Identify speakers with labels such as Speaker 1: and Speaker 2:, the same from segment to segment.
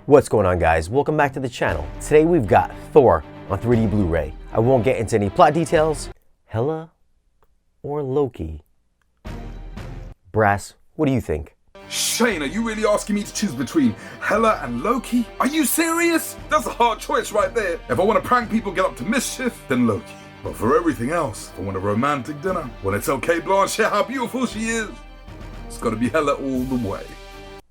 Speaker 1: What's going on, guys? Welcome back to the channel. Today we've got Thor on 3D Blu-ray. I won't get into any plot details. Hela or Loki? Brass, what do you think?
Speaker 2: Shane, are you really asking me to choose between Hela and Loki? Are you serious? That's a hard choice right there. If I want to prank people, get up to mischief, then Loki. But for everything else, if I want a romantic dinner, when it's okay Blanchett how beautiful she is, it's got to be Hela all the way.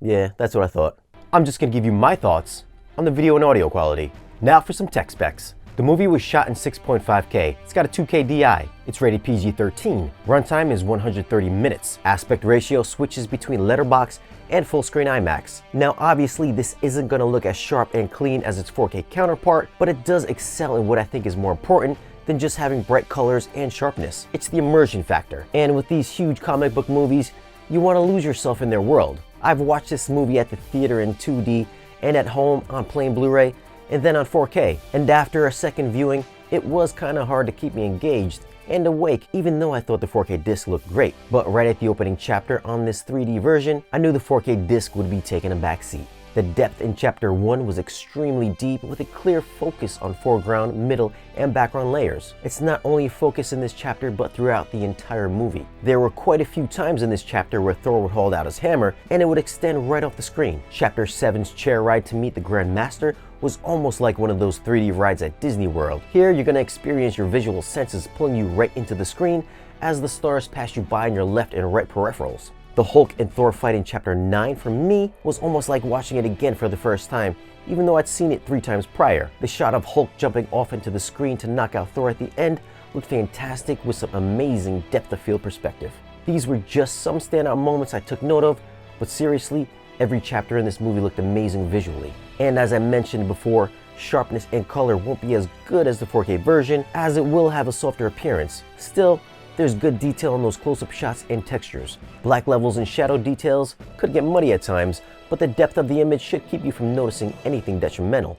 Speaker 1: Yeah, that's what I thought. I'm just going to give you my thoughts on the video and audio quality. Now for some tech specs. The movie was shot in 6.5K. It's got a 2K DI. It's rated PG-13. Runtime is 130 minutes. Aspect ratio switches between letterbox and full screen IMAX. Now obviously this isn't going to look as sharp and clean as its 4K counterpart, but it does excel in what I think is more important than just having bright colors and sharpness. It's the immersion factor. And with these huge comic book movies, you want to lose yourself in their world. I've watched this movie at the theater in 2D and at home on plain Blu-ray and then on 4K. And after a second viewing, it was kind of hard to keep me engaged and awake, even though I thought the 4K disc looked great. But right at the opening chapter on this 3D version, I knew the 4K disc would be taking a back seat. The depth in Chapter 1 was extremely deep with a clear focus on foreground, middle, and background layers. It's not only focused in this chapter, but throughout the entire movie. There were quite a few times in this chapter where Thor would hold out his hammer and it would extend right off the screen. Chapter 7's chair ride to meet the Grand Master was almost like one of those 3D rides at Disney World. Here, you're going to experience your visual senses pulling you right into the screen as the stars pass you by on your left and right peripherals. The Hulk and Thor fight in Chapter 9 for me was almost like watching it again for the first time, even though I'd seen it 3 times prior. The shot of Hulk jumping off into the screen to knock out Thor at the end looked fantastic with some amazing depth of field perspective. These were just some standout moments I took note of, but seriously, every chapter in this movie looked amazing visually. And as I mentioned before, sharpness and color won't be as good as the 4K version, as it will have a softer appearance. Still, there's good detail on those close-up shots and textures. Black levels and shadow details could get muddy at times, but the depth of the image should keep you from noticing anything detrimental.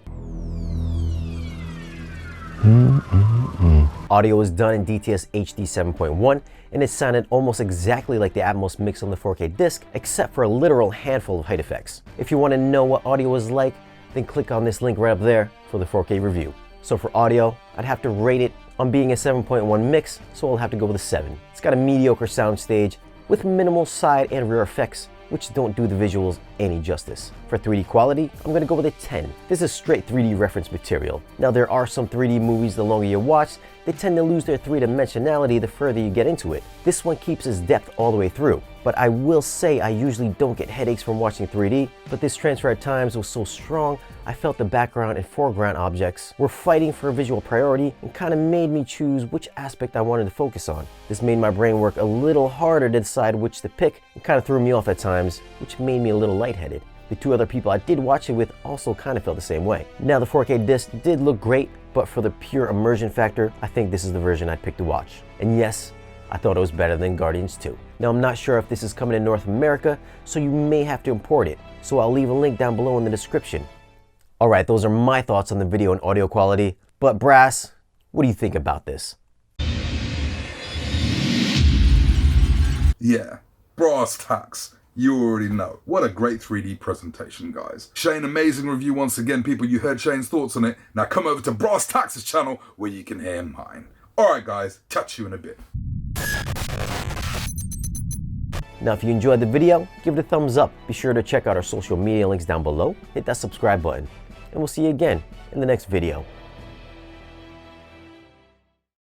Speaker 1: Audio is done in DTS HD 7.1 and it sounded almost exactly like the Atmos mix on the 4K disc, except for a literal handful of height effects. If you want to know what audio is like, then click on this link right up there for the 4K review. So for audio, I'd have to rate it on being a 7.1 mix, so I'll have to go with a 7. It's got a mediocre soundstage with minimal side and rear effects, which don't do the visuals any justice. For 3D quality, I'm gonna go with a 10. This is straight 3D reference material. Now there are some 3D movies the longer you watch, they tend to lose their 3-dimensionality the further you get into it. This one keeps its depth all the way through. But I will say I usually don't get headaches from watching 3D, but this transfer at times was so strong, I felt the background and foreground objects were fighting for a visual priority and kind of made me choose which aspect I wanted to focus on. This made my brain work a little harder to decide which to pick and kind of threw me off at times, which made me a little lightheaded. The 2 other people I did watch it with also kind of felt the same way. Now the 4K disc did look great, but for the pure immersion factor, I think this is the version I'd pick to watch. And yes, I thought it was better than Guardians 2. Now I'm not sure if this is coming to North America, so you may have to import it. So I'll leave a link down below in the description. Alright, those are my thoughts on the video and audio quality. But Brass, what do you think about this?
Speaker 2: Yeah, brass tacks. You already know. What a great 3D presentation, guys. Shane, amazing review once again, people. You heard Shane's thoughts on it. Now come over to Brass Tax's channel where you can hear mine. Alright guys, catch you in a bit.
Speaker 1: Now if you enjoyed the video, give it a thumbs up. Be sure to check out our social media links down below. Hit that subscribe button. And we'll see you again in the next video.